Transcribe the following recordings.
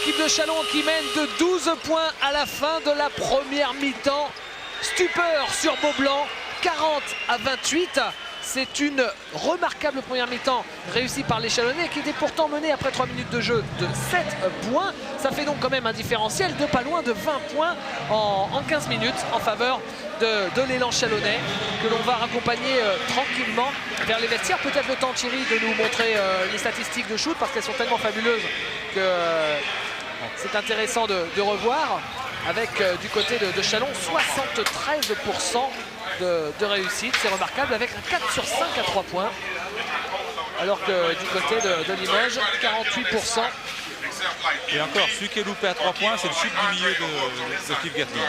l'équipe de Châlons qui mène de 12 points à la fin de la première mi-temps. Stupeur sur Beaublanc, 40-28. C'est une remarquable première mi-temps réussie par les Chalonnais qui étaient pourtant menés après 3 minutes de jeu de 7 points. Ça fait donc quand même un différentiel de pas loin de 20 points en 15 minutes en faveur de l'élan chalonnais que l'on va raccompagner tranquillement vers les vestiaires. Peut-être le temps, Thierry, de nous montrer les statistiques de shoot parce qu'elles sont tellement fabuleuses que c'est intéressant de revoir. Avec du côté de Châlons 73% de réussite, c'est remarquable, avec un 4 sur 5 à 3 points. Alors que du côté de Limoges, 48%. Et encore, celui qui est loupé à 3 points, c'est le chute du milieu de Steve Gatlin.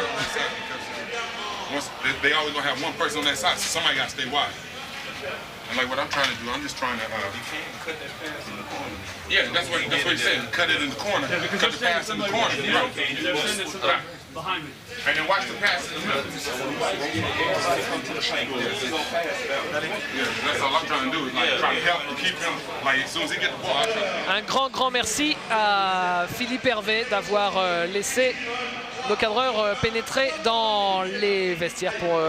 They always gonna have one person on that side, so somebody gotta stay wide. And like what I'm trying to do, I'm just trying to. You can't cut that pass in the corner. Yeah, that's what he said. Cut it in the corner. Yeah, cut the pass in the corner. Right. Behind me. And then watch the pass in the middle. Yeah, that's all I'm trying to do is like try to help and keep him. Like as soon as he get the ball, I try to. Un grand merci à Philippe Hervé d'avoir laissé nos cadreurs pénétrer dans les vestiaires pour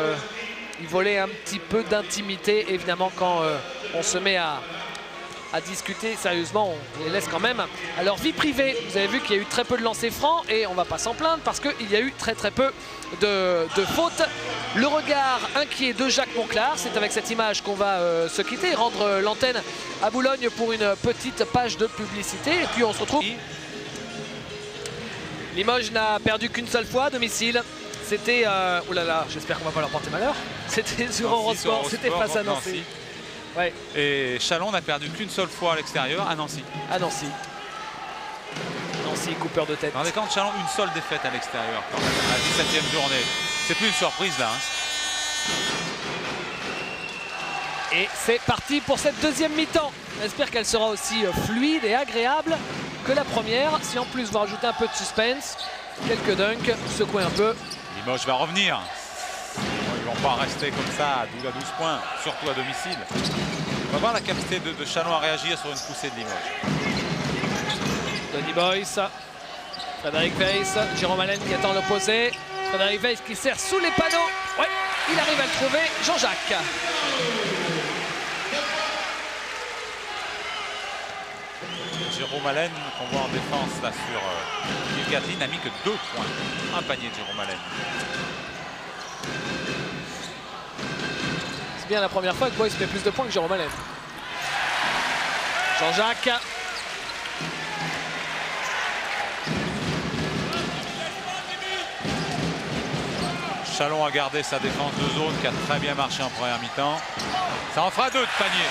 y voler un petit peu d'intimité. Évidemment, quand on se met à discuter sérieusement, on les laisse quand même à leur vie privée. Vous avez vu qu'il y a eu très peu de lancers francs et on va pas s'en plaindre parce qu'il y a eu très peu de fautes. Le regard inquiet de Jacques Monclar, c'est avec cette image qu'on va se quitter et rendre l'antenne à Boulogne pour une petite page de publicité. Et puis on se retrouve. Limoges n'a perdu qu'une seule fois à domicile. C'était, oulala, j'espère qu'on va pas leur porter malheur. C'était sur Eurosport, c'était face à Nancy. Ouais. Et Châlons n'a perdu qu'une seule fois à l'extérieur, à Nancy. À Nancy. Nancy, coupeur de tête. Dans les camps de Châlons, une seule défaite à l'extérieur, quand même, à la 17e journée. C'est plus une surprise là. Et c'est parti pour cette deuxième mi-temps. J'espère qu'elle sera aussi fluide et agréable que la première. Si en plus vous rajoutez un peu de suspense, quelques dunks, secouer un peu. Limoges va revenir. Ils ne vont pas rester comme ça à 12 points, surtout à domicile. On va voir la capacité de Châlons à réagir sur une poussée de Limoges. Donny Boyce, Frédéric Weiss, Jérôme Allen qui attend l'opposé. Frédéric Weiss qui sert sous les panneaux. Ouais, il arrive à le trouver, Jean-Jacques. Jérôme Allen, qu'on voit en défense là sur Steve Gatlin, n'a mis que 2 points. Un panier de Jérôme Allen. C'est bien la première fois que Boyce met plus de points que Jérôme Allen. Jean-Jacques. Châlons a gardé sa défense de zone qui a très bien marché en première mi-temps. Ça en fera 2 de panier.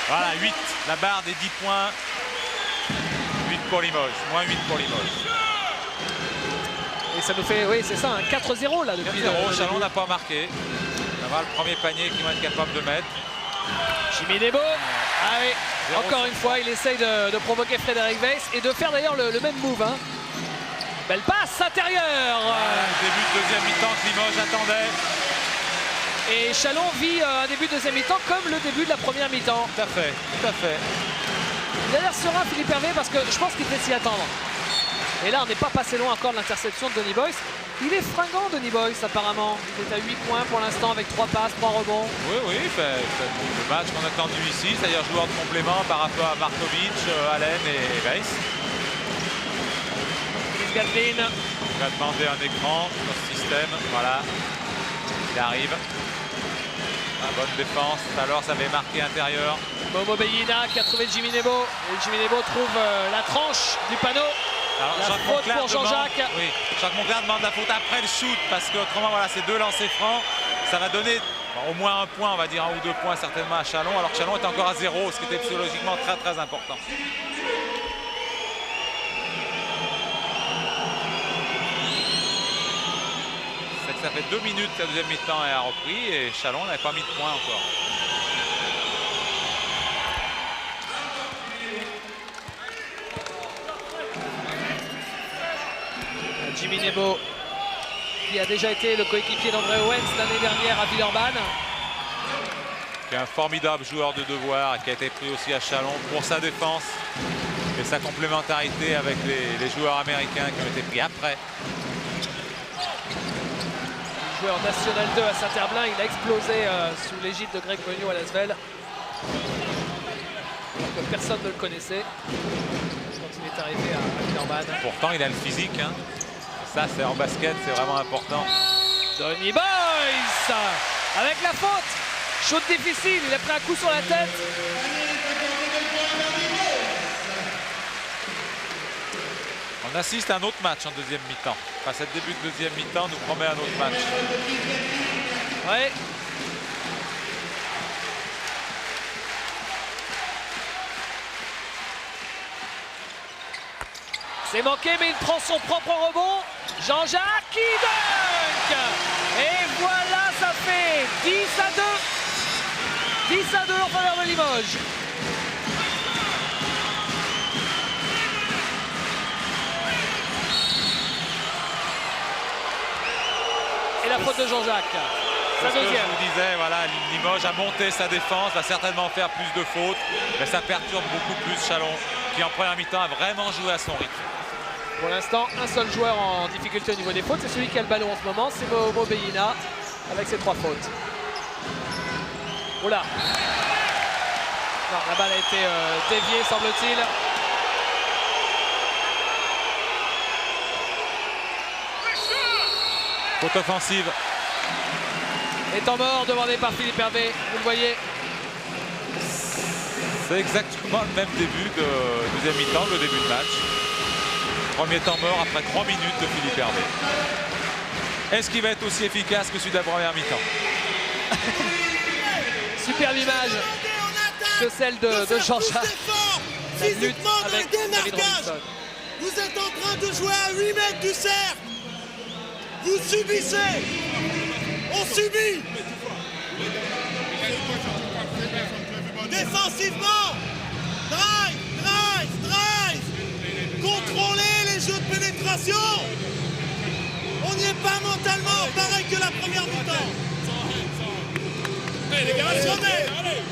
Voilà, 8, la barre des 10 points. 8 pour Limoges, moins 8 pour Limoges. Et ça nous fait, oui, c'est ça, un 4-0 là depuis. 4-0, Châlons n'a pas marqué. Ça va, le premier panier qu'il va être capable de mettre. Jimmy Nebo. Ah oui, encore une fois, il essaye de provoquer Frédéric Weiss et de faire d'ailleurs le même move. Hein. Belle passe intérieure. Début de deuxième mi-temps que Limoges attendait. Et Châlons vit un début de deuxième mi-temps comme le début de la première mi-temps. Tout à fait, tout à fait. Il a l'air serein, Philippe Hervé, parce que je pense qu'il fait s'y attendre. Et là, on n'est pas passé loin encore de l'interception de Donny Boyce. Il est fringant, Donny Boyce, apparemment. Il est à 8 points pour l'instant avec 3 passes, 3 rebonds. Oui, il fait le match qu'on a attendu ici, c'est-à-dire joueur de complément par rapport à Markovic, Allen et Weiss. Gatlin. Il va demander un écran dans ce système. Voilà, il arrive. La bonne défense, alors ça avait marqué intérieur. Momo Beyina qui a trouvé Jimmy Nebo. Et Jimmy Nebo trouve la tranche du panneau. Alors, la faute pour Jean-Jacques. Oui, Jacques Monclar demande la faute après le shoot parce qu'autrement, voilà, c'est 2 lancers francs. Ça va donner au moins 1 point, on va dire 1 ou 2 points certainement à Châlons. Alors que Châlons est encore à 0, ce qui était psychologiquement très important. Ça fait 2 minutes que la deuxième mi-temps a repris et Châlons n'avait pas mis de points encore. Jimmy Nebo qui a déjà été le coéquipier d'André Owens l'année dernière à Villeurbanne. Qui est un formidable joueur de devoir et qui a été pris aussi à Châlons pour sa défense. et sa complémentarité avec les joueurs américains qui ont été pris après. Joueur National 2 à Saint-Herblain, il a explosé sous l'égide de Greg Monio à Lasvel. Alors que personne ne le connaissait quand il est arrivé à Wienermann. Pourtant, il a le physique. Hein. Ça, c'est en basket, c'est vraiment important. Donny Boyce avec la faute. Shoot difficile, il a pris un coup sur la tête. On assiste à un autre match en deuxième mi-temps. Enfin, cette début de deuxième mi-temps nous promet un autre match. Ouais. C'est manqué, mais il prend son propre rebond. Jean-Jacques qui dunk. Et voilà, ça fait 10-2. 10-2 en faveur de Limoges. Et la faute de Jean-Jacques. Sa C'est ce que deuxième. je vous disais, voilà, Limoges a monté sa défense, va certainement faire plus de fautes, mais ça perturbe beaucoup plus Chalon, qui en première mi-temps a vraiment joué à son rythme. Pour l'instant, un seul joueur en difficulté au niveau des fautes, c'est celui qui a le ballon en ce moment, c'est Momo Beina, avec ses 3 fautes. Oula. Non, la balle a été déviée, semble-t-il. Faute offensive. Et temps mort demandé par Philippe Hervé, vous le voyez. C'est exactement le même début de deuxième mi-temps, le début de match. Premier temps mort après 3 minutes de Philippe Hervé. Est-ce qu'il va être aussi efficace que celui de la première mi-temps? Superbe image que celle de Jean-Jacques. La lutte avec David Robinson. Vous êtes en train de jouer à 8 mètres du cercle. Vous subissez. On subit. Défensivement. Drive, drive, drive. Contrôlez les jeux de pénétration. On n'y est pas mentalement, pareil que la première mi-temps. Allez les gars, allez, allez.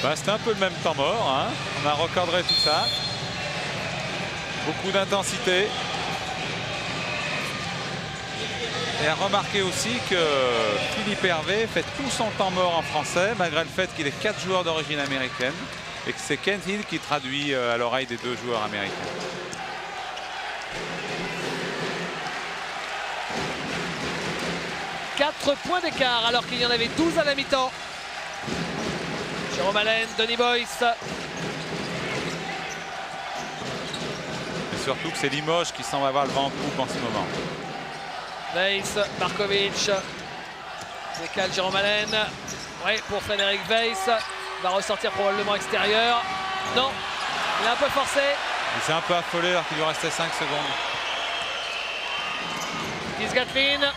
Bah, c'était un peu le même temps mort, hein. On a recadré tout ça. Beaucoup d'intensité. Et à remarquer aussi que Philippe Hervé fait tout son temps mort en français, malgré le fait qu'il ait 4 joueurs d'origine américaine et que c'est Kent Hill qui traduit à l'oreille des 2 joueurs américains. « 4 points d'écart alors qu'il y en avait 12 à la mi-temps. Jérôme Allen, Donny Boyce. Et surtout que c'est Limoges qui semble avoir le vent en poupe en ce moment. Weiss, Markovic. Décale Jérôme Allen. Oui, pour Frédéric Weiss. Va ressortir probablement extérieur. Non, il est un peu forcé. Il s'est un peu affolé alors qu'il lui restait 5 secondes. Keith Gatlin.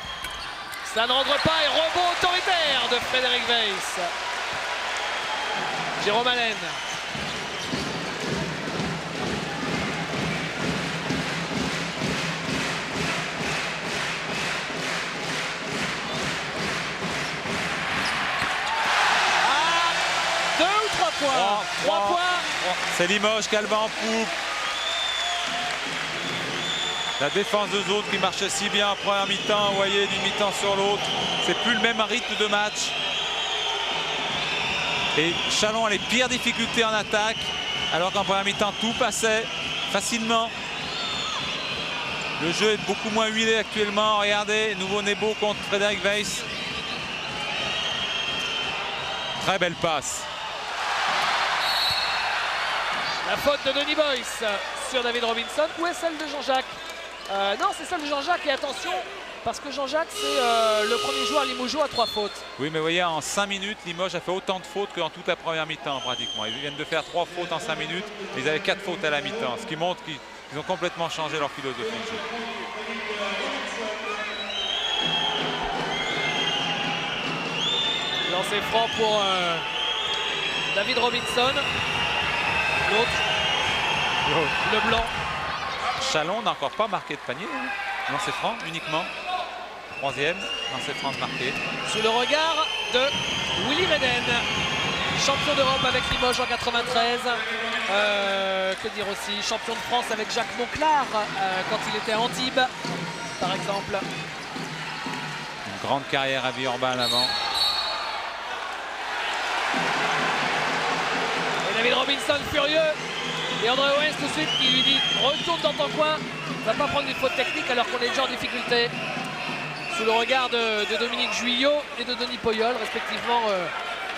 Ça ne rentre pas et rebond autoritaire de Frédéric Weiss. Jérôme Allen. Ah, 2 ou 3 points? 3 points. C'est Limoges qui a le vent en poupe. La défense de Zone qui marchait si bien en première mi-temps, vous voyez, d'une mi-temps sur l'autre. C'est plus le même rythme de match. Et Chalon a les pires difficultés en attaque, alors qu'en première mi-temps, tout passait facilement. Le jeu est beaucoup moins huilé actuellement. Regardez, nouveau Nebo contre Frédéric Weiss. Très belle passe. La faute de Donny Boyce sur David Robinson. Où est celle de Jean-Jacques? Non, c'est celle de Jean-Jacques. Et attention, parce que Jean-Jacques, c'est le premier joueur limogeois à 3 fautes. Oui, mais vous voyez, en 5 minutes, Limoges a fait autant de fautes qu'en toute la première mi-temps, pratiquement. Ils viennent de faire 3 fautes en 5 minutes. Ils avaient 4 fautes à la mi-temps, ce qui montre qu'ils ont complètement changé leur philosophie de jeu. Lancer franc pour David Robinson. L'autre, le blanc. Chalon n'a encore pas marqué de panier. Non, c'est franc uniquement. 3e lancer franc marqué. Sous le regard de Willy Reden, champion d'Europe avec Limoges en 93. Que dire aussi, champion de France avec Jacques Monclar quand il était à Antibes, par exemple. Une grande carrière à Villeurbanne avant. Et David Robinson furieux. Et André Owens tout de suite qui lui dit retourne dans ton coin, va pas prendre une faute technique alors qu'on est déjà en difficulté. Sous le regard de Dominique Juillot et de Denis Poyol, respectivement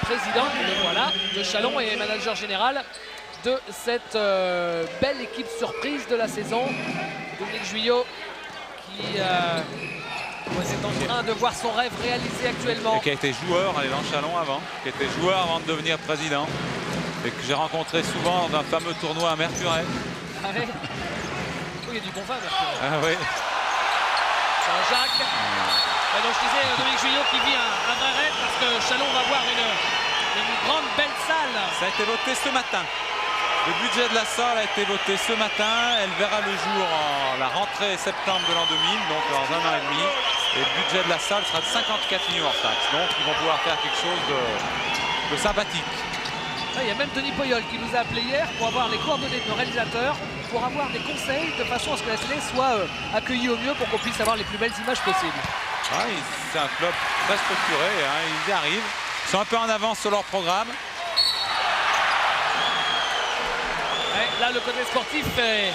président, le voilà, de Chalon et manager général de cette belle équipe surprise de la saison. Dominique Juillot qui est en train de voir son rêve réalisé actuellement. Et qui a été joueur à l'élan Chalon avant, qui était joueur avant de devenir président. Et que j'ai rencontré souvent dans un fameux tournoi à Mercurey. Ah oui. Oh, il y a du bon vin, Mercurey. Ah oui. Saint-Jacques. Donc je disais Dominique Juillot qui vit un vrai rêve parce que Chalon va voir une grande belle salle. Ça a été voté ce matin. Le budget de la salle a été voté ce matin. Elle verra le jour en la rentrée septembre de l'an 2000, donc dans un an et demi. Et le budget de la salle sera de 54 millions hors taxes. Donc ils vont pouvoir faire quelque chose de sympathique. Il y a même Denis Poyol qui nous a appelé hier pour avoir les coordonnées de nos réalisateurs, pour avoir des conseils de façon à ce que la télé soit accueillie au mieux pour qu'on puisse avoir les plus belles images possibles. Ah, c'est un club très structuré, hein, ils y arrivent. Ils sont un peu en avance sur leur programme. Ouais, là, le côté sportif est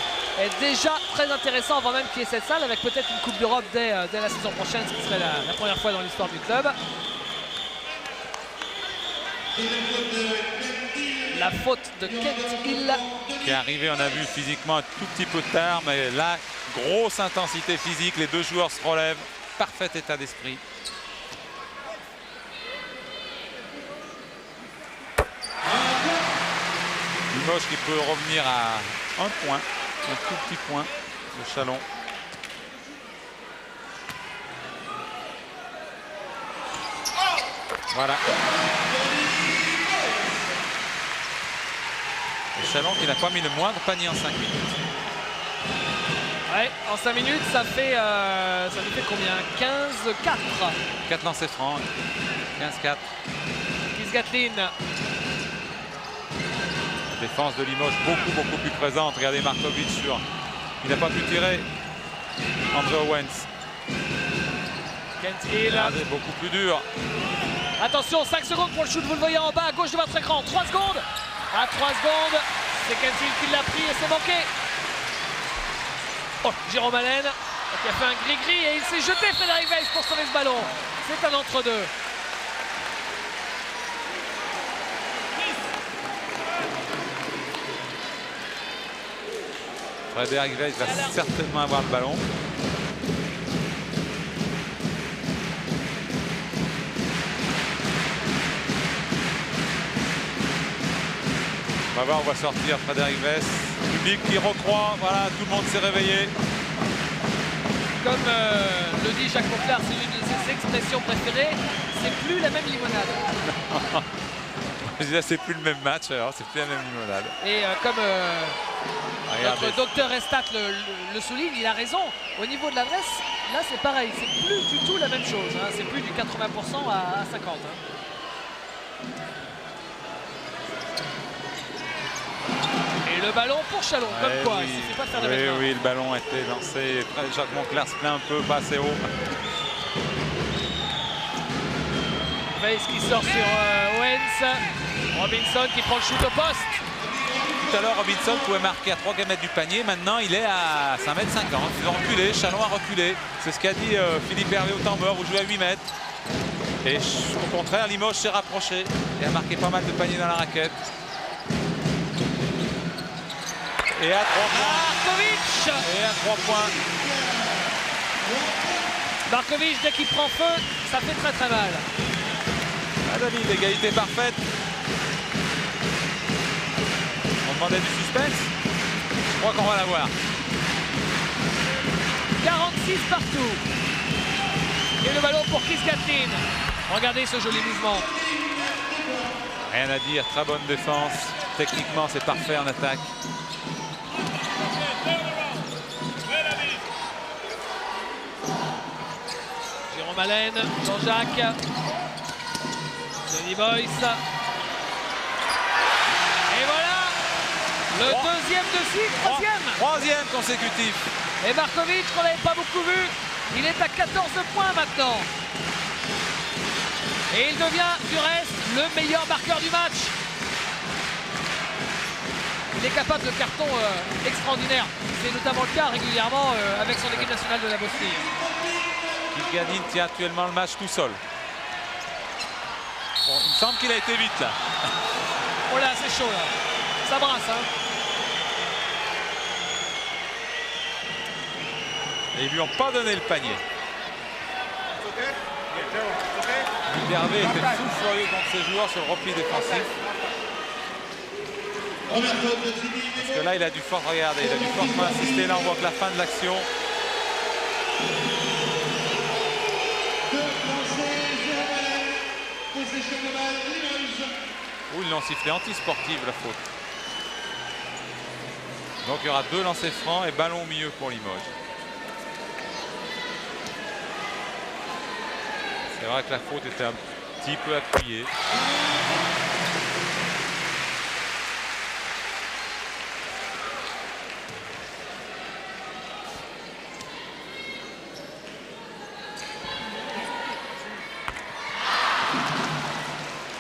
déjà très intéressant avant même qu'il y ait cette salle, avec peut-être une Coupe d'Europe dès la saison prochaine, ce qui serait la première fois dans l'histoire du club. La faute de Kent Hill. Qui est arrivé, on a vu physiquement un tout petit peu tard, mais là, grosse intensité physique. Les deux joueurs se relèvent. Parfait état d'esprit. Limoges qui peut revenir à un point, un tout petit point de Chalon. Voilà. Et Chalon qui n'a pas mis le moindre panier en 5 minutes. Ouais, en 5 minutes, ça fait combien? 15-4. 4 lancers francs, 15-4. Keith Gatlin. Défense de Limoges beaucoup plus présente. Regardez Markovic sur. Il n'a pas pu tirer. André Owens. Kent Hill. Regardez, beaucoup plus dur. Attention, 5 secondes pour le shoot, vous le voyez en bas à gauche de votre écran. 3 secondes. À 3 secondes, c'est Kent Hill qui l'a pris et c'est manqué. Oh, Jérôme Allen qui a fait un gris-gris et il s'est jeté Frédéric Weiss pour sauver ce ballon. C'est un entre-deux. Frédéric Weiss va certainement avoir le ballon. On va voir, on va sortir Frédéric Weiss. Public qui recroît, voilà, tout le monde s'est réveillé. Comme le dit Jacques Monclar, c'est l'une de ses expressions préférées, c'est plus la même limonade. Je disais, c'est plus le même match, alors c'est plus la même limonade. Et comme notre docteur Estat le souligne, il a raison. Au niveau de l'adresse, là c'est pareil, c'est plus du tout la même chose. Hein. C'est plus du 80% à 50%. Hein. Et le ballon pour Chalon, comme quoi, il suffit pas de faire de mettre. Oui, le ballon a été lancé. Jacques Monclar se plaint un peu, pas assez haut. Weiss qui sort sur Owens. Robinson qui prend le shoot au poste. Tout à l'heure, Robinson pouvait marquer à 3 mètres du panier. Maintenant, il est à 5,50 m. Ils ont reculé, Chalon a reculé. C'est ce qu'a dit Philippe Hervé au temps mort. Vous jouez à 8 mètres. Et au contraire, Limoges s'est rapproché et a marqué pas mal de paniers dans la raquette. Et à 3 points. Markovic. Et à 3 points. Markovic, dès qu'il prend feu, ça fait très très mal. Ah, David, égalité parfaite. On demandait du suspense. Je crois qu'on va l'avoir. 46 partout. Et le ballon pour Keith Gatlin. Regardez ce joli mouvement. Rien à dire, très bonne défense. Techniquement, c'est parfait en attaque. Malen, Jean-Jacques, Tony Boyce. Et voilà, le deuxième de 6, troisième consécutif. Et Markovic, qu'on n'avait pas beaucoup vu, il est à 14 points maintenant. Et il devient du reste le meilleur marqueur du match. Il est capable de cartons extraordinaires. C'est notamment le cas régulièrement avec son équipe nationale de la Bosnie. Kilganin tient actuellement le match tout seul. Bon, il me semble qu'il a été vite là. Oh là, c'est chaud là. Ça brasse, hein. Et ils lui ont pas donné le panier. Hervé était fou furieux contre ses joueurs sur le repli défensif. Parce que là, il a dû fort regarder, il a dû fortement insister. Là, on voit que la fin de l'action. Où ils l'ont sifflé anti-sportive, la faute. Donc, il y aura 2 lancers francs et ballon au milieu pour Limoges. C'est vrai que la faute était un petit peu appuyée.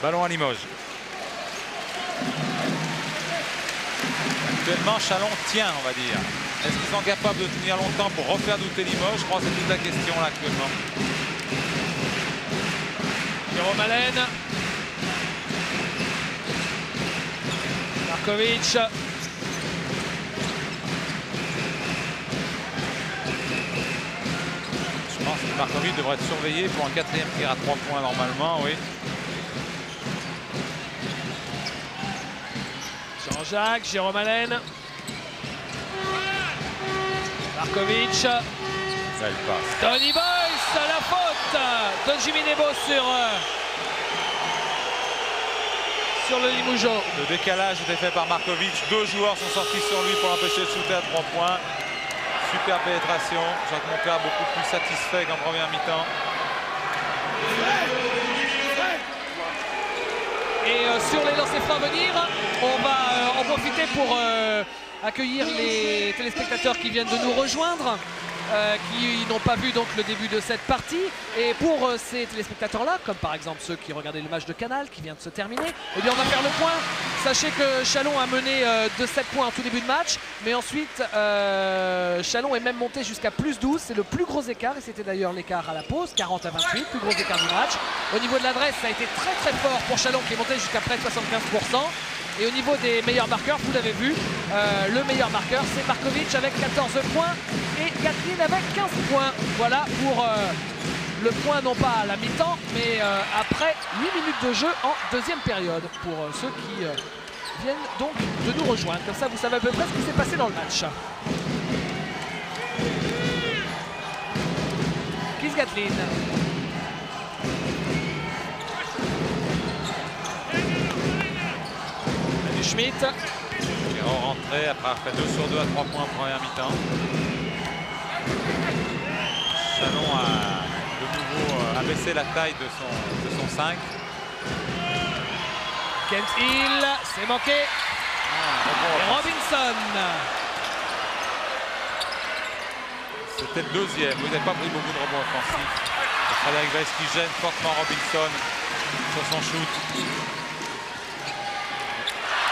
Ballon à Limoges. Actuellement, Chalon tient, on va dire. Est-ce qu'ils sont capables de tenir longtemps pour refaire douter Limoges? Je crois que c'est toute la question là actuellement. Jérôme Allen. Markovic. Je pense que Markovic devrait être surveillé pour un 4e tir à 3 points normalement, oui. Jean-Jacques, Jérôme Allen. Markovic. Belle passe. Tony Boyce, la faute de Jimmy Nebo sur le Limougeot. Le décalage était fait par Markovic. 2 joueurs sont sortis sur lui pour l'empêcher de shooter à 3 points. Super pénétration. Jacques Monclar beaucoup plus satisfait qu'en première mi-temps. Et sur les lancers francs à venir, on va en profiter pour accueillir les téléspectateurs qui viennent de nous rejoindre, qui n'ont pas vu donc le début de cette partie. Et pour ces téléspectateurs-là, comme par exemple ceux qui regardaient le match de Canal qui vient de se terminer, eh bien on va faire le point. Sachez que Chalon a mené de 7 points en tout début de match, mais ensuite Chalon est même monté jusqu'à plus 12. C'est le plus gros écart, et c'était d'ailleurs l'écart à la pause, 40-28, plus gros écart du match. Au niveau de l'adresse, ça a été très très fort pour Chalon qui est monté jusqu'à près de 75%. Et au niveau des meilleurs marqueurs, vous l'avez vu, le meilleur marqueur c'est Markovic avec 14 points et Gatlin avec 15 points. Voilà pour le point non pas à la mi-temps, mais après 8 minutes de jeu en deuxième période. Pour ceux qui viennent donc de nous rejoindre. Comme ça, vous savez à peu près ce qui s'est passé dans le match. Keith Gatlin. Schmidt. Qui est rentré après avoir fait 2 sur 2 à 3 points en première mi-temps. Chalon a de nouveau abaissé la taille de son 5. Kent Hill, c'est manqué. Et Robinson. C'était le 2e. Vous n'avez pas pris beaucoup de rebonds offensifs. Frédéric Weiss qui gêne fortement Robinson sur son shoot.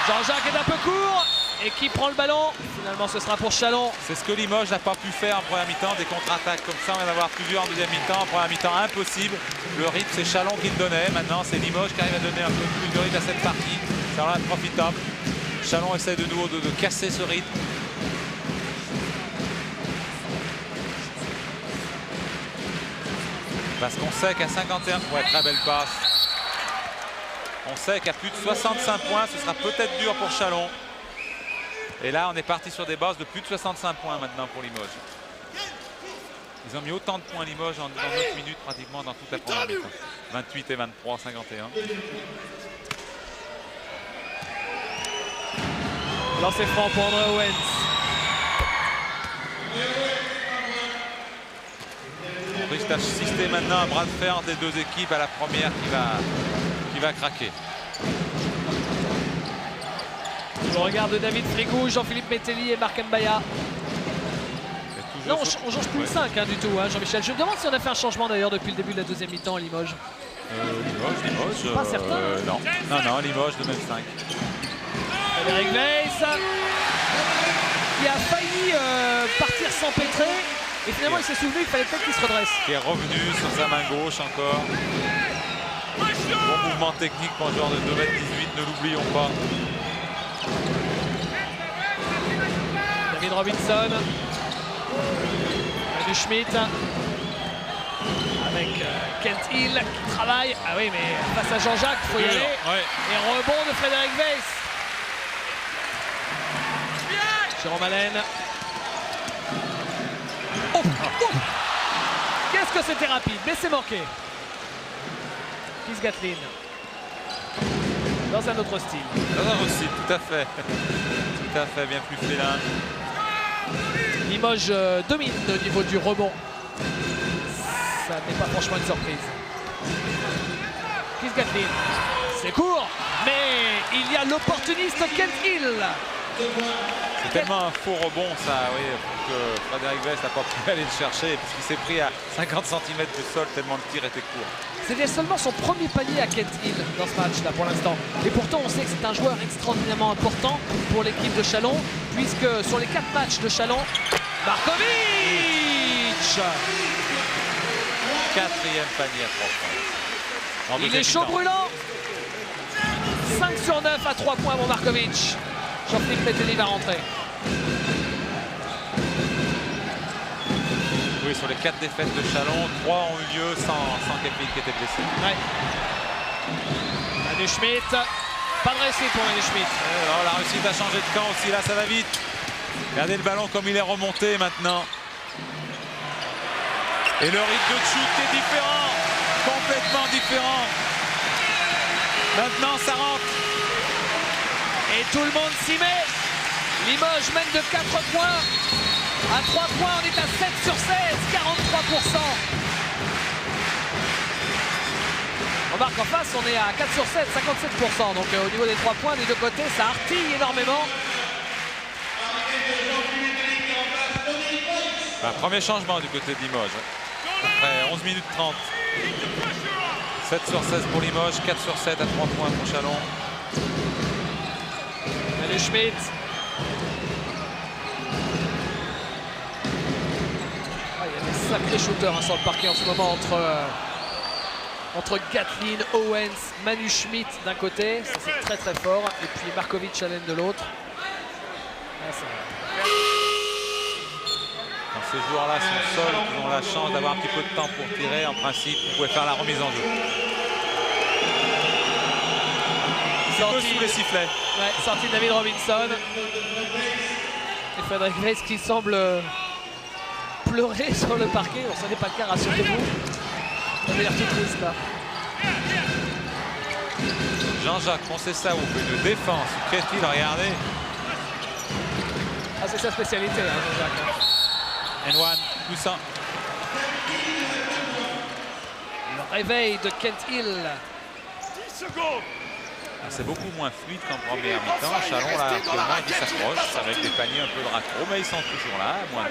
Jean-Jacques est un peu court et qui prend le ballon. Finalement, ce sera pour Chalon. C'est ce que Limoges n'a pas pu faire en première mi-temps, des contre-attaques comme ça. On vient d'avoir plusieurs en deuxième mi-temps. En première mi-temps, impossible. Le rythme, c'est Chalon qui le donnait. Maintenant, c'est Limoges qui arrive à donner un peu plus de rythme à cette partie. Ça va être profitable. Chalon essaie de nouveau de casser ce rythme. Parce qu'on sait qu'à 51... Ouais, très belle passe. On sait qu'à plus de 65 points, ce sera peut-être dur pour Chalon. Et là, on est parti sur des bases de plus de 65 points maintenant pour Limoges. Ils ont mis autant de points Limoges dans 9 minutes pratiquement dans toute la première mi-temps. 28 et 23, 51. Lancer franc pour André Owens. risque d'assister maintenant à un bras de fer des deux équipes, à la première qui va craquer. On regarde David Frigou, Jean-Philippe Metelli et Marc Mbaya. Non, on change plus le 5 du tout, hein, Jean-Michel. Je me demande si on a fait un changement d'ailleurs depuis le début de la deuxième mi-temps à Limoges. Limoges. Pas certain. Non, Limoges de même 5. Frédéric Weiss qui a failli partir s'empêtrer. Et finalement, il s'est souvenu qu'il fallait peut-être qu'il se redresse. Qui est revenu sur sa main gauche encore. Bon mouvement technique pour un joueur de 2m18, ne l'oublions pas. David Robinson. Manu Schmidt. Avec Kent Hill qui travaille. Ah oui, mais face à Jean-Jacques, il faut y aller. Ouais. Et rebond de Frédéric Weiss. Jérôme Allen. Oh, oh. Qu'est-ce que c'était rapide, mais c'est manqué. Keith Gatlin. Dans un autre style. Dans un autre style, tout à fait. Tout à fait, bien plus félin. Limoges domine au niveau du rebond. Ça n'est pas franchement une surprise. Keith Gatlin. C'est court, mais il y a l'opportuniste Kent Hill. C'est tellement un faux rebond ça, oui, que Frédéric Weiss n'a pas pu aller le chercher puisqu'il s'est pris à 50 cm du sol tellement le tir était court. C'était seulement son premier panier à Kent Hill dans ce match-là pour l'instant. Et pourtant, on sait que c'est un joueur extraordinairement important pour l'équipe de Châlons, puisque sur les 4 matchs de Châlons, Markovic 4e panier à 3 points. Il est chaud brûlant. 5 sur 9 à 3 points pour Markovic. Jean-Philippe Metelli va rentrer. Oui, sur les 4 défaites de Châlons, 3 ont eu lieu sans Kevin qui était blessé. Ouais. Manu Schmidt. Pas de réussite pour Manu Schmidt. Alors, la réussite a changé de camp aussi, là ça va vite. Regardez le ballon comme il est remonté maintenant. Et le rythme de shoot qui est différent, complètement différent. Maintenant ça rentre. Et tout le monde s'y met. Limoges mène de 4 points. À 3 points, on est à 7 sur 16, 43%. Remarque en face, on est à 4 sur 7, 57%. Donc au niveau des 3 points, des deux côtés, ça artille énormément. Premier changement du côté de Limoges. Après 11 minutes 30. 7 sur 16 pour Limoges, 4 sur 7 à 3 points pour Châlons. Manu Schmidt. Il y a des sacrés shooters sur le parquet en ce moment entre Gatlin, Owens, Manu Schmidt d'un côté, ça c'est très très fort, et puis Markovic Allen de l'autre. Quand ces joueurs-là sont seuls, ils ont la chance d'avoir un petit peu de temps pour tirer, en principe, vous pouvez faire la remise en jeu. Sorti sous les sifflets. Ouais, sorti David Robinson. Et Frédéric Weiss qui semble pleurer sur le parquet. Bon, ça n'est pas le cas, rassurez-vous. Il avait l'air tout triste là. Jean-Jacques Conceição au but de défense. Qu'est-ce qu'il a regardé? Ah, c'est sa spécialité, hein, Jean-Jacques. N1, Toussaint. Le réveil de Kent Hill. C'est beaucoup moins fluide qu'en première mi-temps. Châlons là actuellement qui s'approche avec des paniers un peu de raccro, mais ils sont toujours là, moins 2.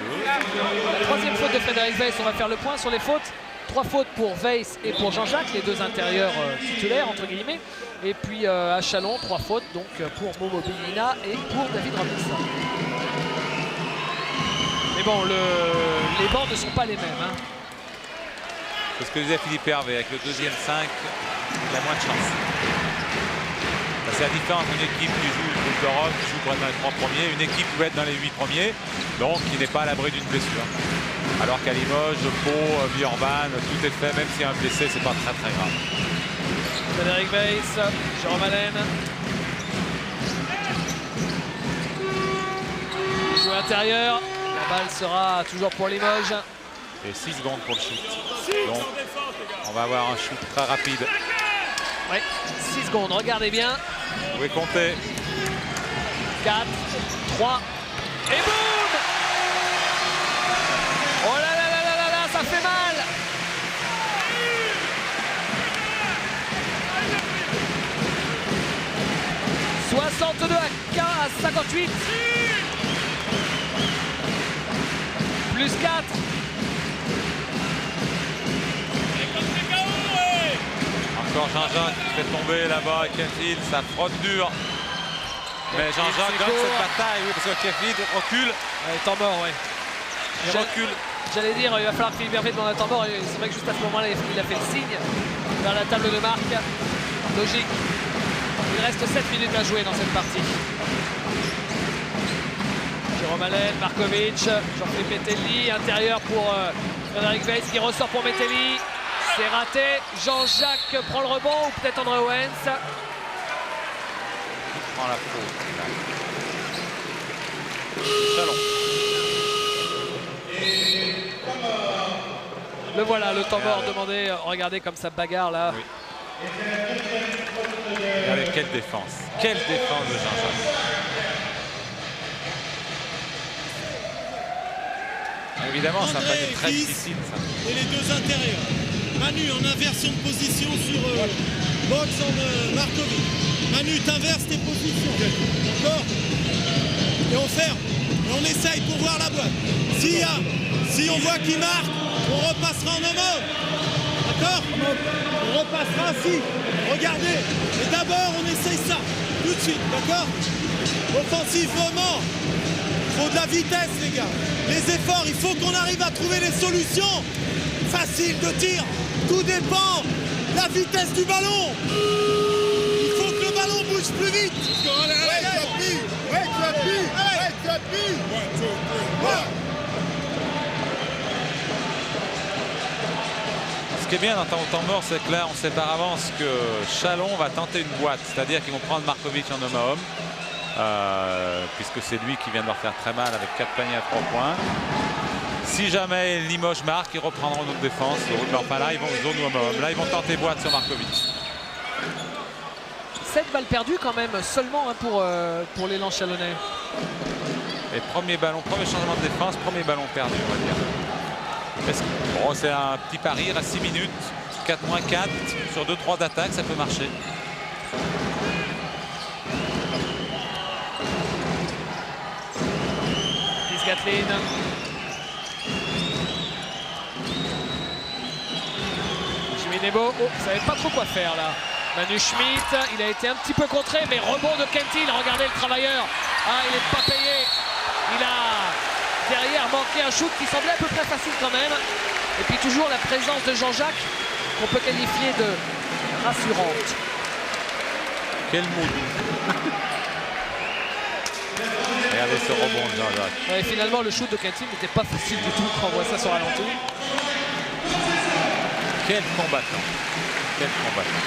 La troisième faute de Frédéric Weiss, on va faire le point sur les fautes. 3 fautes pour Weiss et pour Jean-Jacques, les deux intérieurs titulaires entre guillemets. Et puis à Châlons, 3 fautes donc pour Momo Billina et pour David Robinson. Mais bon, les bancs ne sont pas les mêmes. Hein. C'est ce que disait Philippe Hervé, avec le deuxième 5, il a moins de chance. C'est la différence d'une équipe qui joue le Coupe d'Europe, qui joue pour être dans les 3 premiers, une équipe qui peut être dans les 8 premiers, donc qui n'est pas à l'abri d'une blessure. Alors qu'à Limoges, Pau, Villeurbanne, tout est fait, même s'il y a un blessé, c'est pas très très grave. Frédéric Weiss, Jérôme Allen. Jeu intérieur, la balle sera toujours pour Limoges. Et 6 secondes pour le shoot. Donc, on va avoir un shoot très rapide. Oui, 6 secondes, regardez bien. Vous pouvez compter. 4, 3, et boum! Oh là là là là là là, ça fait mal! 62 à 58. Plus 4. Encore Jean-Jacques qui fait tomber là-bas Kenfield, ça frotte dur. Mais Jean-Jacques gagne cette bataille, oui, parce que Kenfield recule. Temps mort, ouais. Il recule. J'allais dire, il va falloir que Philippe Hervé demande un temps mort. Et c'est vrai que juste à ce moment-là, il a fait le signe vers la table de marque. Logique. Il reste 7 minutes à jouer dans cette partie. Jérôme Allen, Markovic, Jean-Philippe Metelli, intérieur pour Frédéric Weiss qui ressort pour Metelli. C'est raté. Jean-Jacques prend le rebond ou peut-être André Owens. Il prend la faute. Chalon. Le voilà, le temps mort demandé. Regardez comme ça bagarre là. Oui. Regardez quelle défense. Quelle défense de Jean-Jacques. Évidemment, ça va être très difficile. Ça. Et les deux intérieurs. Manu en inversion de position sur box en Markovic. Manu, t'inverses tes positions. D'accord? Et on ferme. Et on essaye pour voir la boîte. Si on voit qu'il marque, on repassera en homme. D'accord? On repassera ainsi. Regardez. Et d'abord, on essaye ça. Tout de suite. D'accord? Offensivement. Il faut de la vitesse, les gars. Les efforts, il faut qu'on arrive à trouver des solutions. Facile de tir. Tout dépend de la vitesse du ballon. Il faut que le ballon bouge plus vite. Ce qui est bien dans ton temps mort, c'est que là, on sait par avance que Chalon va tenter une boîte. C'est-à-dire qu'ils vont prendre Markovic en homme à homme. Puisque c'est lui qui vient de leur faire très mal avec 4 paniers à 3 points. Si jamais Limoges marque, ils reprendront notre défense. Enfin là, ils vont zone homme à homme. Là, ils vont tenter boîte sur Markovic. 7 balles perdues quand même, seulement hein, pour l'élan chalonnais. Et premier changement de défense, premier ballon perdu, on va dire. Bon, c'est un petit pari à 6 minutes. 4-4 sur 2-3 d'attaque, ça peut marcher. Gatlin. Jimmy Nebo, ne savait pas trop quoi faire là. Manu Schmidt, il a été un petit peu contré, mais rebond de Kentil. Regardez le travailleur. Ah, il n'est pas payé. Il a derrière manqué un shoot qui semblait à peu près facile quand même. Et puis toujours la présence de Jean-Jacques qu'on peut qualifier de rassurante. Quel mood. Regardez ce rebond de Jean-Jacques. Ouais, finalement, le shoot de Kentil n'était pas facile du tout quand on voit ça sur ralenti. Quel combattant. Quel combattant.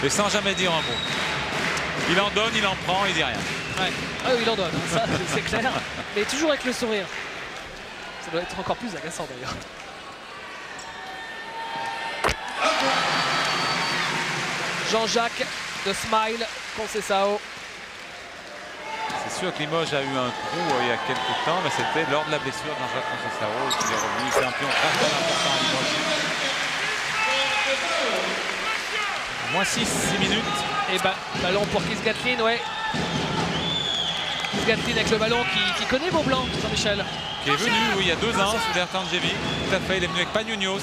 Et sans jamais dire un mot. Il en donne, il en prend, il dit rien. Ouais. Ah oui, il en donne, hein, ça c'est clair. Mais toujours avec le sourire. Ça doit être encore plus agaçant d'ailleurs. Jean-Jacques de Smile, Conceição. C'est sûr que Limoges a eu un trou il y a quelques temps, mais c'était lors de la blessure de Jean-Jacques Conceição qui est revenu. C'est un pion très important à Limoges. Moins 6 minutes. Et ballon pour Keith Gatlin, ouais. Keith Gatlin avec le ballon qui connaît Beaublanc, Jean-Michel. Qui est venu, oui, il y a 2 ans sous Bertangevi. Tout à fait, il est venu avec Panionios.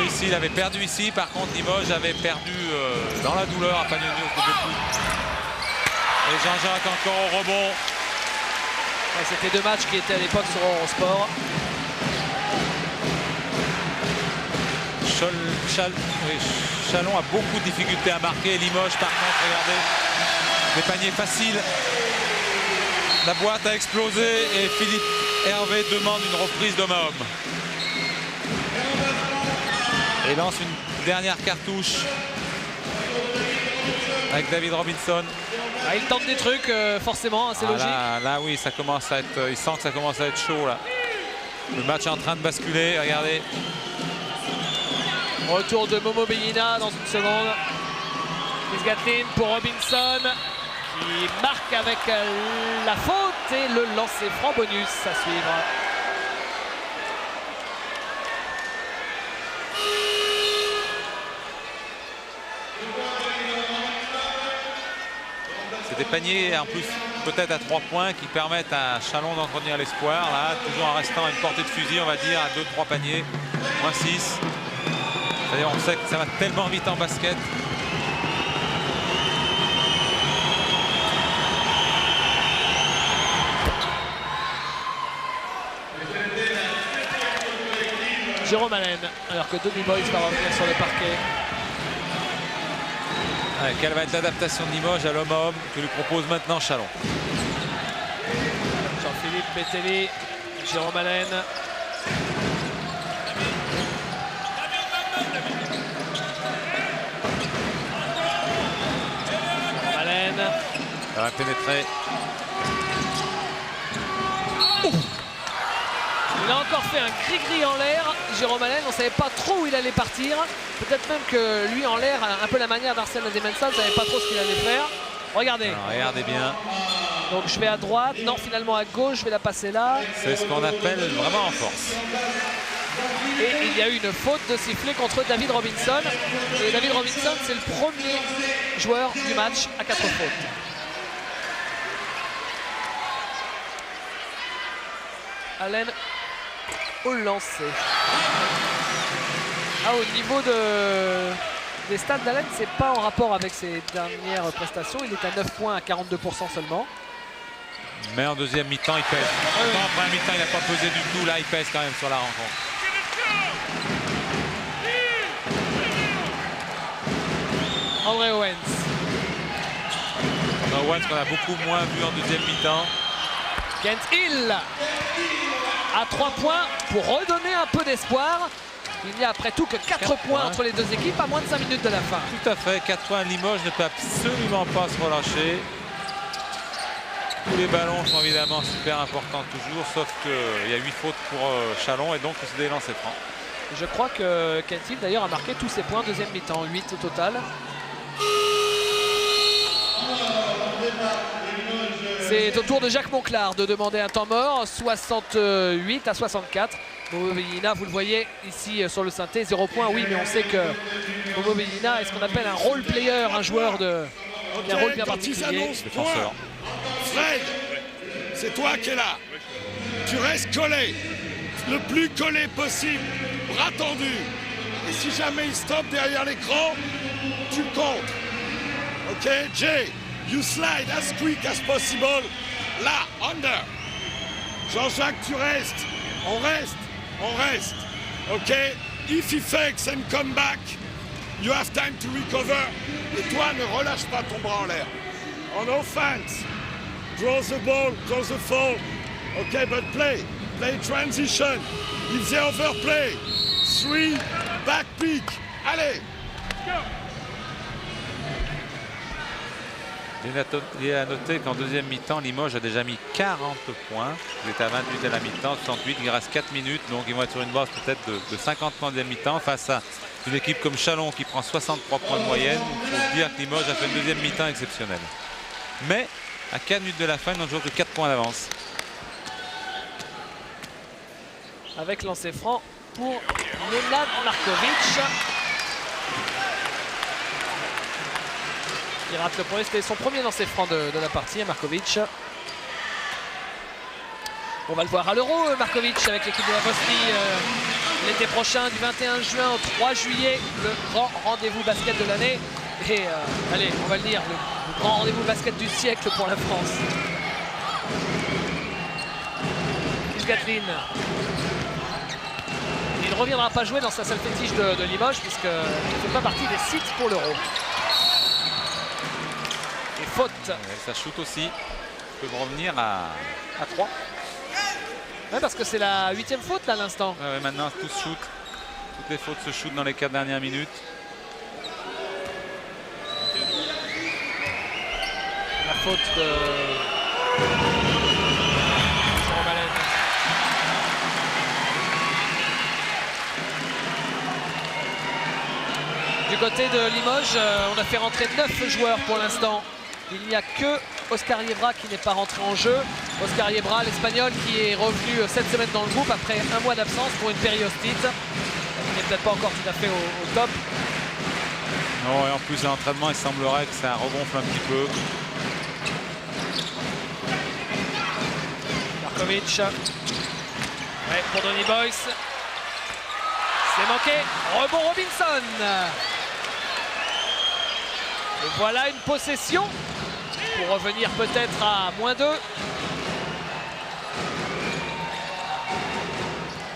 Ici, il avait perdu ici. Par contre, Limoges avait perdu dans la douleur à Panionios de beaucoup. Et Jean-Jacques encore au rebond. Ouais, c'était 2 matchs qui étaient à l'époque sur Eurosport. Chalon a beaucoup de difficultés à marquer. Limoges, par contre, regardez, des paniers faciles. La boîte a explosé et Philippe Hervé demande une reprise d'homme à homme. Et lance une dernière cartouche avec David Robinson. Ah, il tente des trucs, forcément, hein, c'est logique. Là, oui, ça commence à être. Il sent que ça commence à être chaud là. Le match est en train de basculer. Regardez. Retour de Momo Bellina dans une seconde. Keith Gatlin pour Robinson qui marque avec la faute et le lancer franc bonus à suivre. c'est des paniers en plus peut-être à 3 points qui permettent à Chalon d'entretenir l'espoir. Là, toujours en restant à une portée de fusil, on va dire, à 2-3 paniers, moins 6. C'est-à-dire, on sait que ça va tellement vite en basket. Jérôme Allen, alors que Donny Boyce va revenir sur le parquet. Ouais, quelle va être l'adaptation de Limoges à l'homme à homme que lui propose maintenant Chalon? Jean-Philippe Bettelli, Jérôme Allen. Allen. Ça va pénétrer. Il a encore fait un gris-gris en l'air, Jérôme Allen. On ne savait pas trop où il allait partir. Peut-être même que lui en l'air, un peu la manière d'Arsène Demensa, ne savait pas trop ce qu'il allait faire. Regardez. Alors, regardez bien. Donc je vais à droite, non finalement à gauche, je vais la passer là. C'est ce qu'on appelle vraiment en force. Et il y a eu une faute de sifflet contre David Robinson. Et David Robinson, c'est le premier joueur du match à 4 fautes. Allen au lancer. Au niveau des stats d'Allen, c'est pas en rapport avec ses dernières prestations. Il est à 9 points à 42% seulement. Mais en deuxième mi-temps, il pèse. En première mi-temps, il n'a pas pesé du tout. Là, il pèse quand même sur la rencontre. André Owens. Owens qu'on a beaucoup moins vu en deuxième mi-temps. Kent Hill à 3 points pour redonner un peu d'espoir. Il n'y a après tout que 4 points entre les deux équipes à moins de 5 minutes de la fin. Tout à fait, 4 points. Limoges ne peut absolument pas se relâcher. Tous les ballons sont évidemment super importants toujours, sauf qu'il y a 8 fautes pour Chalon et donc c'est des lancers francs. Je crois que Kent Hill d'ailleurs a marqué tous ses points deuxième mi-temps, 8 au total. C'est au tour de Jacques Monclar de demander un temps mort, 68 à 64. Momo Bellina, vous le voyez ici sur le synthé, 0 points. Oui, mais on sait que Momo Bellina est ce qu'on appelle un role player, un joueur de Okay, un rôle bien quand particulier. Défenseur. Fred, c'est toi qui es là. Tu restes collé, le plus collé possible, bras tendus. Et si jamais il stoppe derrière l'écran, tu comptes. Ok, Jay, you slide as quick as possible. Là, under. Jean-Jacques, tu restes. On reste. On reste. Ok, if he fakes and come back, you have time to recover. Et toi, ne relâche pas ton bras en l'air. On offense, draw the ball, draw the fall. Okay, but play transition. If they overplay, 3, back pick. Allez. Il est à noter qu'en deuxième mi-temps, Limoges a déjà mis 40 points. Il est à 28 à la mi-temps, 68. Il reste 4 minutes, donc ils vont être sur une base peut-être de 50 points en deuxième mi-temps face à une équipe comme Chalon qui prend 63 points de moyenne. Il faut dire que Limoges a fait une deuxième mi-temps exceptionnelle. Mais à 4 minutes de la fin, ils n'ont toujours que 4 points d'avance. Avec lancer franc pour Nenad Markovic. Il rate le premier, c'était son premier lancer franc de la partie, Markovic. On va le voir à l'Euro, Markovic, avec l'équipe de la Bosnie l'été prochain, du 21 juin au 3 juillet, le grand rendez-vous basket de l'année. Et allez, on va le dire, le grand rendez-vous basket du siècle pour la France. Gatlin. Il ne reviendra pas jouer dans sa salle fétiche de Limoges, puisqu'il ne fait pas partie des sites pour l'Euro. Et faute. Ouais, ça shoot aussi. Il peut revenir à 3. Ouais, parce que c'est la 8e faute là à l'instant. Ouais, maintenant tous shoot. Toutes les fautes se shootent dans les 4 dernières minutes. La faute de Jérôme Allen. Du côté de Limoges, on a fait rentrer 9 joueurs pour l'instant. Il n'y a que Oscar Yebra qui n'est pas rentré en jeu. Oscar Yebra, l'Espagnol, qui est revenu cette semaine dans le groupe après un mois d'absence pour une périostite. Il n'est peut-être pas encore tout à fait au top. Non, et en plus à l'entraînement, il semblerait que ça regonfle un petit peu. Markovic. Ouais, pour Donny Boyce. C'est manqué. Rebond Robinson. Et voilà une possession pour revenir peut-être à -2.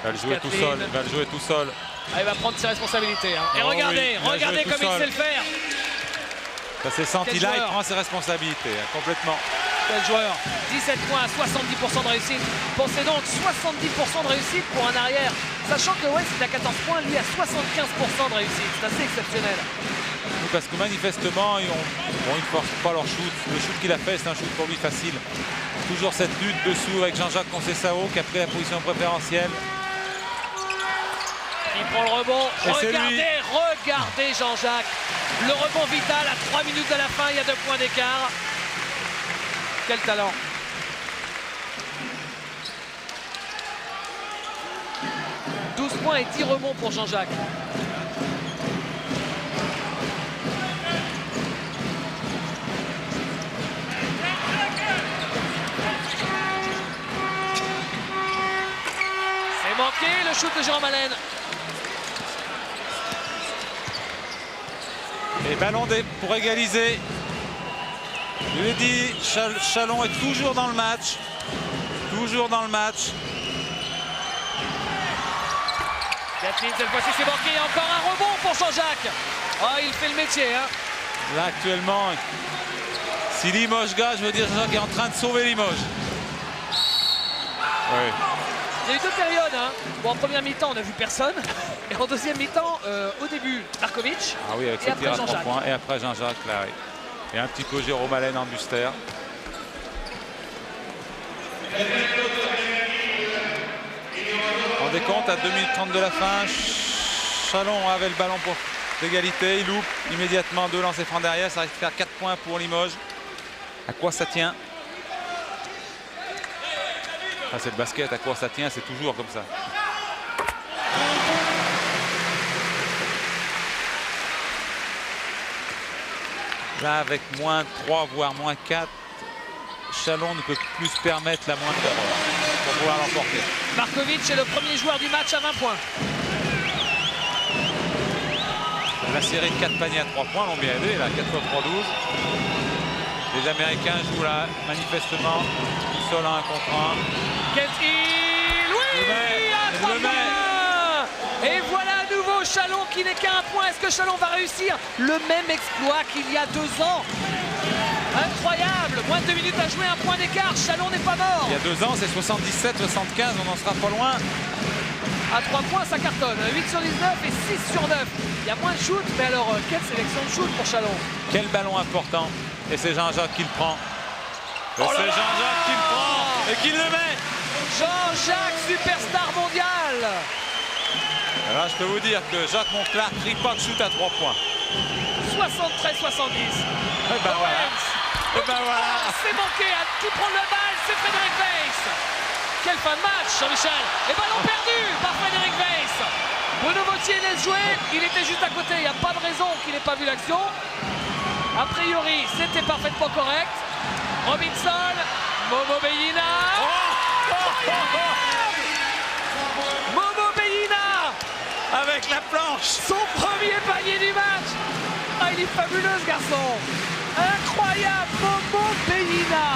Il va le jouer tout seul. Il va le jouer tout seul. Ah, il va prendre ses responsabilités. Hein. Et Oh regardez, oui, regardez comme il sait le faire. Ça s'est senti Quel là, il joueur. prend ses responsabilités hein, complètement. Quel joueur. 17 points à 70% de réussite. Pensez donc 70% de réussite pour un arrière. Sachant que West il a 14 points, lui a 75% de réussite. C'est assez exceptionnel. Oui, parce que manifestement, ils ne forcent pas leur shoot. Le shoot qu'il a fait, c'est un shoot pour lui facile. Toujours cette lutte dessous avec Jean-Jacques Conceição qui a pris la position préférentielle. Il prend le rebond. Et c'est lui. Regardez Jean-Jacques. Le rebond vital à 3 minutes de la fin. Il y a 2 points d'écart. Quel talent. « 12 points et 10 rebonds pour Jean-Jacques. C'est manqué le shoot de Jérôme Allen. Et ballon pour égaliser. Je l'ai dit, Chalon est toujours dans le match. Toujours dans le match. Gatlin, cette fois-ci c'est manqué. Encore un rebond pour Jean-Jacques. Oh, il fait le métier. Hein. Là actuellement, si Limoges gagne, je veux dire Jean-Jacques est en train de sauver Limoges. Oui. Il y a eu 2 périodes. Hein. Bon, en première mi-temps, on n'a vu personne. Et en deuxième mi-temps, au début, Markovic. Ah oui, avec et ses après tirs à 3 Jean-Jacques. points. Et après Jean-Jacques, là, oui. Et un petit peu Jérôme Allen en buster. Vous rendez compte, à 2 minutes 30 de la fin, Chalon avait le ballon pour l'égalité. Il loupe immédiatement 2 lancers francs derrière. Ça risque de faire 4 points pour Limoges. À quoi ça tient? Ah, c'est le basket, à quoi ça tient? C'est toujours comme ça. Là, avec -3, voire -4, Chalon ne peut plus se permettre la moindre erreur pour pouvoir l'emporter. Markovic est le premier joueur du match à 20 points. La série de 4 paniers à 3 points l'ont bien aidé, là, 4 x 3, 12. Les Américains jouent là, manifestement, seul à 1 contre 1. Kent Hill, oui, à 3 le met. points. Et voilà à nouveau Chalon qui n'est qu'à 1 point. Est-ce que Chalon va réussir le même exploit qu'il y a 2 ans? Incroyable, moins de 2 minutes à jouer, 1 point d'écart. Chalon n'est pas mort. Il y a 2 ans, c'est 77-75, on n'en sera pas loin. À 3 points, ça cartonne. 8 sur 19 et 6 sur 9. Il y a moins de shoot, mais alors, quelle sélection de shoot pour Chalon. Quel ballon important. Et c'est Jean-Jacques qui le prend. Et Oh là c'est là. Jean-Jacques qui le prend et qui le met. Jean-Jacques, superstar mondial. Alors je peux vous dire que Jacques Monclar ne crie pas de shoot à 3 points. 73-70. Et ben voilà. Et ben voilà. C'est manqué. Qui prend la balle? C'est Frédéric Weiss. Quelle fin de match, Jean-Michel. Et ballon perdu par Frédéric Weiss. Bruno Vautier laisse jouer. Il était juste à côté. Il n'y a pas de raison qu'il n'ait pas vu l'action. A priori, c'était parfaitement correct. Robinson, Momo Beyina. Momo Beyina Avec la planche. son premier panier du match. Ah, il est fabuleux ce garçon. Incroyable, Momo Beyina.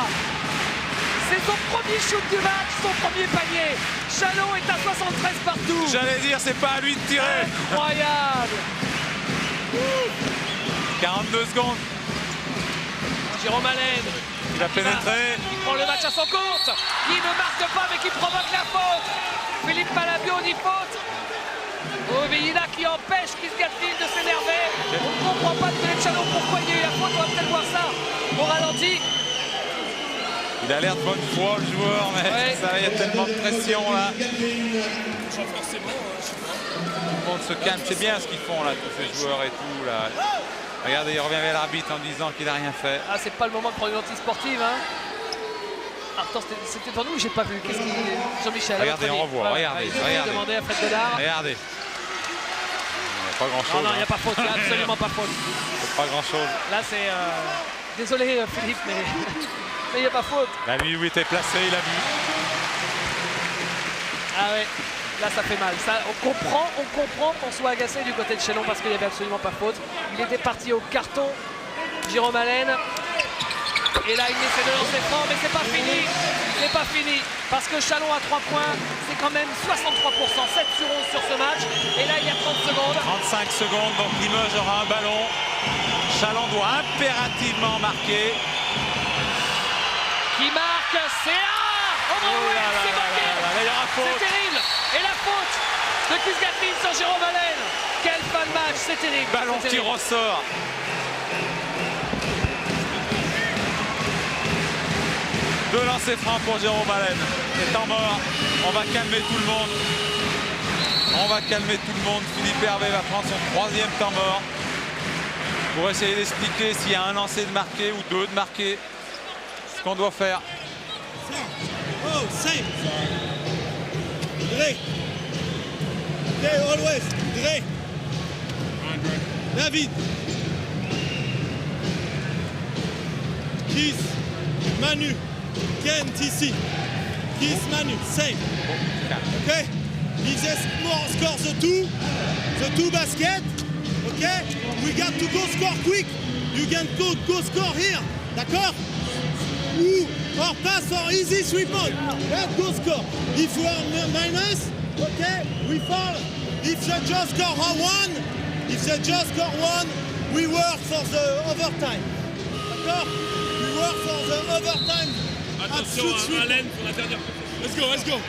C'est son premier shoot du match, son premier panier. Chalon est à 73 partout. J'allais dire, c'est pas à lui de tirer. Incroyable. 42 secondes. Jérôme Allen. Il a pénétré. Il prend le match à son compte. Il ne marque pas mais qui provoque la faute. Philippe Palabio dit faute. Beyina qui empêche Chris Gatlin de s'énerver. On ne comprend pas de côté de Chalon pourquoi il y a eu la faute. On va peut-être voir ça au ralenti. Il a l'air de bonne foi le joueur, mais Ouais. ça, il y a tellement de pression là. Tout le monde se calme. C'est bien ce qu'ils font là, tous ces joueurs et tout là. Regardez, il revient vers l'arbitre en disant qu'il n'a rien fait. Ah, c'est pas le moment de prendre une anti-sportive. Hein. Ah, attends, c'était pour nous ou j'ai pas vu? Qu'est-ce qu'il dit Jean-Michel? Regardez, on revoit. Regardez, regardez. Demander à Fred Denard. Regardez. Il n'y a pas grand Non, chose. non, il n'y a pas faute. Il n'y a absolument pas faute. Pas grand chose. Là, c'est. Désolé, Philippe, mais il n'y a pas faute. Là, lui où il était placé, il a vu. Ah ouais, là ça fait mal. Ça, on comprend qu'on soit agacé du côté de Chalon parce qu'il n'y avait absolument pas faute. Il était parti au carton, Jérôme Allen. Et là il essaie de lancer franc, mais c'est pas fini. C'est pas fini. Parce que Chalon à 3 points, c'est quand même 63%, 7 sur 11 sur ce match. Et là il y a 30 secondes. 35 secondes, donc Limoges aura un ballon. Chalon doit impérativement marquer. Qui marque, c'est là. Oh ouais, c'est marqué. C'est terrible. Et la faute de Kuzgatmin sur Jérôme Allen. Quel fin de match, c'est terrible. Ballon qui ressort. Deux lancers francs pour Jérôme Allen. C'est temps mort. On va calmer tout le monde. On va calmer tout le monde. Philippe Hervé va prendre son 3e temps mort pour essayer d'expliquer s'il y a un lancer de marqué ou deux de marqué. Ce qu'on doit faire. Oh, save. Dre. Okay, always. Dre. David. Kiss. Manu. Ken, TC. Kiss, Manu. Save. Okay? If they score the two basket, okay? We got to go score quick. You can go score here. D'accord? Or pass or easy 3 points. Let's go score. If we are minus, okay, we fall. If they just score one, we work for the overtime. D'accord? We work for the overtime. Attention à Allen pour la dernière. Let's go.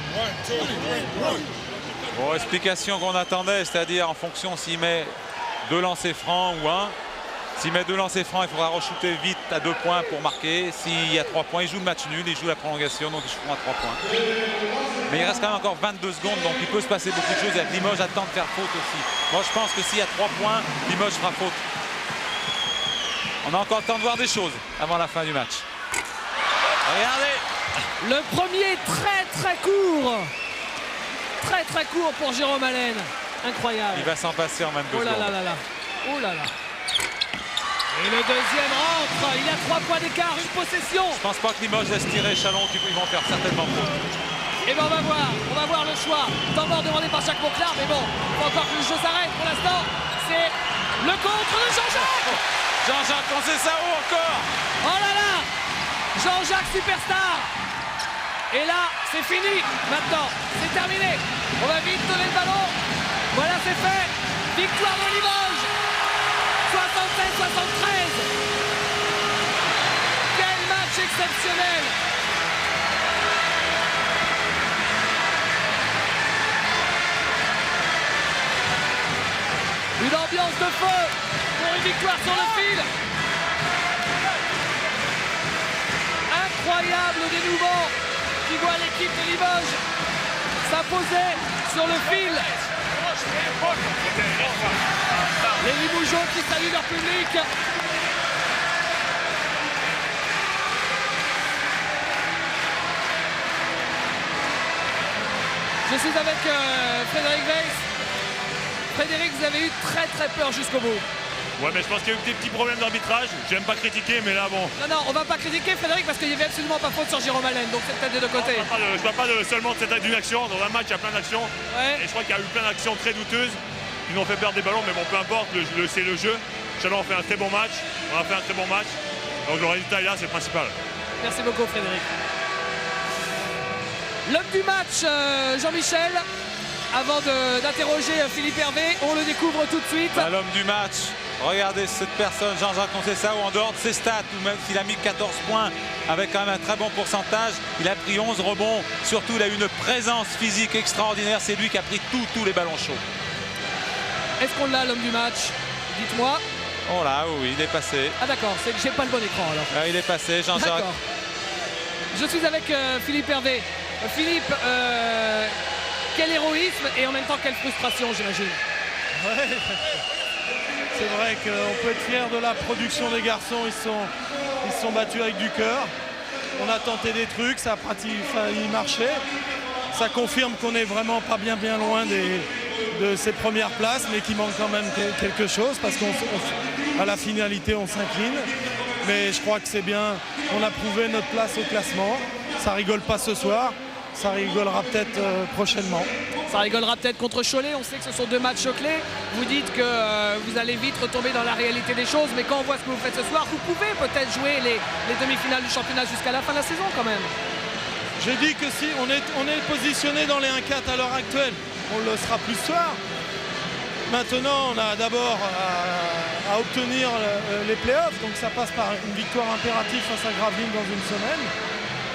Bon, explication qu'on attendait, c'est-à-dire en fonction s'il met 2 lancers francs ou 1. S'il met 2 lancers francs, il faudra re-shooter vite à 2 points pour marquer. S'il y a 3 points, il joue le match nul, il joue la prolongation, donc ils joueront à 3 points. Mais il reste quand même encore 22 secondes, donc il peut se passer beaucoup de choses. Avec Limoges attend de faire faute aussi. Moi, je pense que s'il y a 3 points, Limoges fera faute. On a encore le temps de voir des choses avant la fin du match. Regardez. Le premier très court. Très court pour Jérôme Allen. Incroyable. Il va s'en passer en 22 secondes. Oh là là. Et le deuxième rentre, il a 3 points d'écart, une possession. Je pense pas que Limoges laisse tirer Chalon, ils vont faire certainement faute. Et bien on va voir le choix. Temps mort demandé par Jacques Monclar, mais bon, il faut encore que le jeu s'arrête pour l'instant. C'est le contre de Jean-Jacques. Jean-Jacques Conceição encore. Oh là là, Jean-Jacques superstar. Et là, c'est fini maintenant, c'est terminé. On va vite donner le ballon. Voilà, c'est fait. Victoire de Limoges. 76-73. Quel match exceptionnel. Une ambiance de feu pour une victoire sur le fil. Incroyable dénouement qui voit l'équipe de Limoges s'imposer sur le fil. Les Limougeaux qui saluent leur public. Je suis avec Frédéric Weiss. Frédéric, vous avez eu très peur jusqu'au bout. Ouais, mais je pense qu'il y a eu des petits problèmes d'arbitrage. J'aime pas critiquer, mais là, bon. Non, on va pas critiquer Frédéric parce qu'il n'y avait absolument pas faute sur Jérôme Allen, donc c'est peut-être des deux côtés. Je parle pas seulement d'une action. Dans un match, il y a plein d'actions. Ouais. Et je crois qu'il y a eu plein d'actions très douteuses qui nous ont fait perdre des ballons, mais bon, peu importe, c'est le jeu. Chalon a fait un très bon match. On a fait un très bon match. Donc le résultat est là, c'est le principal. Merci beaucoup, Frédéric. L'homme du match, Jean-Michel. Avant d'interroger Philippe Hervé, on le découvre tout de suite. L'homme du match, regardez cette personne, Jean-Jacques Conceição, en dehors de ses stats, ou même s'il a mis 14 points avec quand même un très bon pourcentage, il a pris 11 rebonds, surtout il a une présence physique extraordinaire, c'est lui qui a pris tous les ballons chauds. Est-ce qu'on l'a, l'homme du match? Dites-moi. Oh là, oui, il est passé. Ah d'accord, c'est que j'ai pas le bon écran alors. Là, il est passé, Jean-Jacques. D'accord. Je suis avec Philippe Hervé. Philippe, quel héroïsme et en même temps quelle frustration, j'imagine. Ouais. C'est vrai qu'on peut être fier de la production des garçons. Ils se sont battus avec du cœur. On a tenté des trucs, ça a failli marcher. Ça confirme qu'on n'est vraiment pas bien loin de ces premières places, mais qu'il manque quand même quelque chose parce qu'à la finalité, on s'incline. Mais je crois que c'est bien. On a prouvé notre place au classement. Ça rigole pas ce soir. ça rigolera peut-être prochainement. Ça rigolera peut-être contre Cholet, on sait que ce sont deux matchs clés. Vous dites que vous allez vite retomber dans la réalité des choses, mais quand on voit ce que vous faites ce soir, vous pouvez peut-être jouer les demi-finales du championnat jusqu'à la fin de la saison quand même. J'ai dit que si on est positionné dans les 1-4 à l'heure actuelle, on le sera plus ce soir. Maintenant, on a d'abord à obtenir les playoffs, donc ça passe par une victoire impérative face à Gravelines dans une semaine.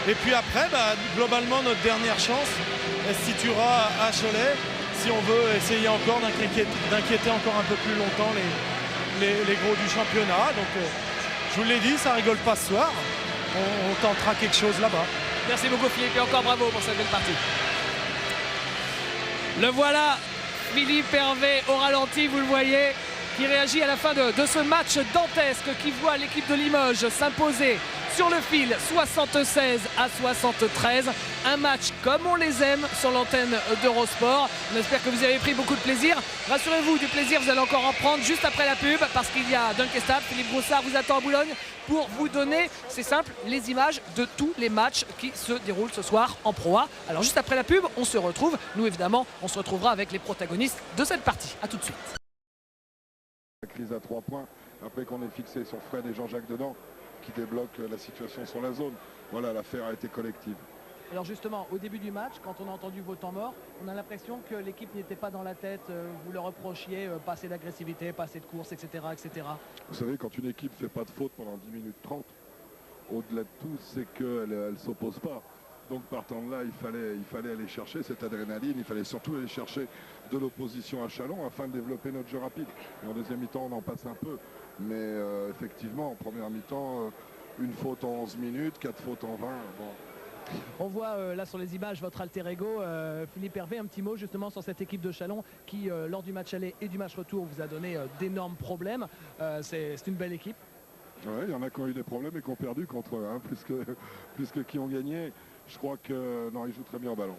Et puis après, globalement, notre dernière chance, elle se situera à Cholet, si on veut essayer encore d'inquiéter encore un peu plus longtemps les gros du championnat. Donc, je vous l'ai dit, ça rigole pas ce soir. On tentera quelque chose là-bas. Merci beaucoup Philippe et encore bravo pour cette belle partie. Le voilà, Philippe Hervé au ralenti, vous le voyez, qui réagit à la fin de ce match dantesque qui voit l'équipe de Limoges s'imposer sur le fil 76-73. Un match comme on les aime sur l'antenne d'Eurosport. On espère que vous avez pris beaucoup de plaisir. Rassurez-vous, du plaisir, vous allez encore en prendre juste après la pub parce qu'il y a Dunk et Stab. Philippe Broussard vous attend à Boulogne pour vous donner, c'est simple, les images de tous les matchs qui se déroulent ce soir en Pro A. Alors juste après la pub, on se retrouve. Nous évidemment, on se retrouvera avec les protagonistes de cette partie. A tout de suite. La crise à 3 points, après qu'on ait fixé sur Fred et Jean-Jacques dedans, qui débloque la situation sur la zone. Voilà, l'affaire a été collective. Alors justement, au début du match, quand on a entendu vos temps morts, on a l'impression que l'équipe n'était pas dans la tête, vous leur reprochiez pas assez d'agressivité, pas assez de course, etc., etc. Vous savez, quand une équipe ne fait pas de faute pendant 10 minutes 30, au-delà de tout, c'est qu'elle ne s'oppose pas. Donc partant de là, il fallait aller chercher cette adrénaline, il fallait surtout aller chercher de l'opposition à Châlons afin de développer notre jeu rapide. Et en deuxième mi-temps, on en passe un peu. Mais effectivement, en première mi-temps, une faute en 11 minutes, 4 fautes en 20. Bon. On voit là sur les images votre alter ego, Philippe Hervé, un petit mot justement sur cette équipe de Châlons qui, lors du match aller et du match retour, vous a donné d'énormes problèmes. C'est une belle équipe. Ouais, il y en a qui ont eu des problèmes et qui ont perdu contre eux, hein, plus que qui ont gagné. Je crois que non, ils jouent très bien au ballon.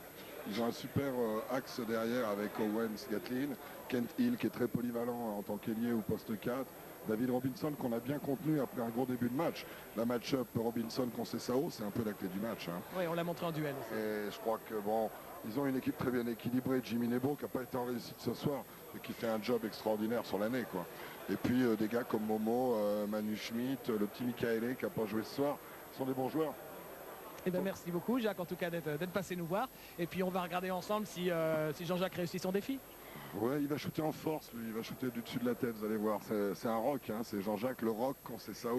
Ils ont un super axe derrière avec Owens, Gatlin, Kent Hill qui est très polyvalent en tant qu'ailier ou poste 4. David Robinson qu'on a bien contenu après un gros début de match. La match-up Robinson-Conceição, c'est un peu la clé du match. Hein. Oui, on l'a montré en duel aussi. Et je crois que bon, ils ont une équipe très bien équilibrée. Jimmy Nebo qui n'a pas été en réussite ce soir et qui fait un job extraordinaire sur l'année, quoi. Et puis des gars comme Momo, Manu Schmidt, le petit Michaele qui n'a pas joué ce soir, sont des bons joueurs. Eh bien, merci beaucoup Jacques en tout cas d'être passé nous voir. Et puis on va regarder ensemble si Jean-Jacques réussit son défi. Ouais, il va shooter en force, lui. Il va shooter du dessus de la tête, vous allez voir. C'est un rock, hein. C'est Jean-Jacques le rock Conceição.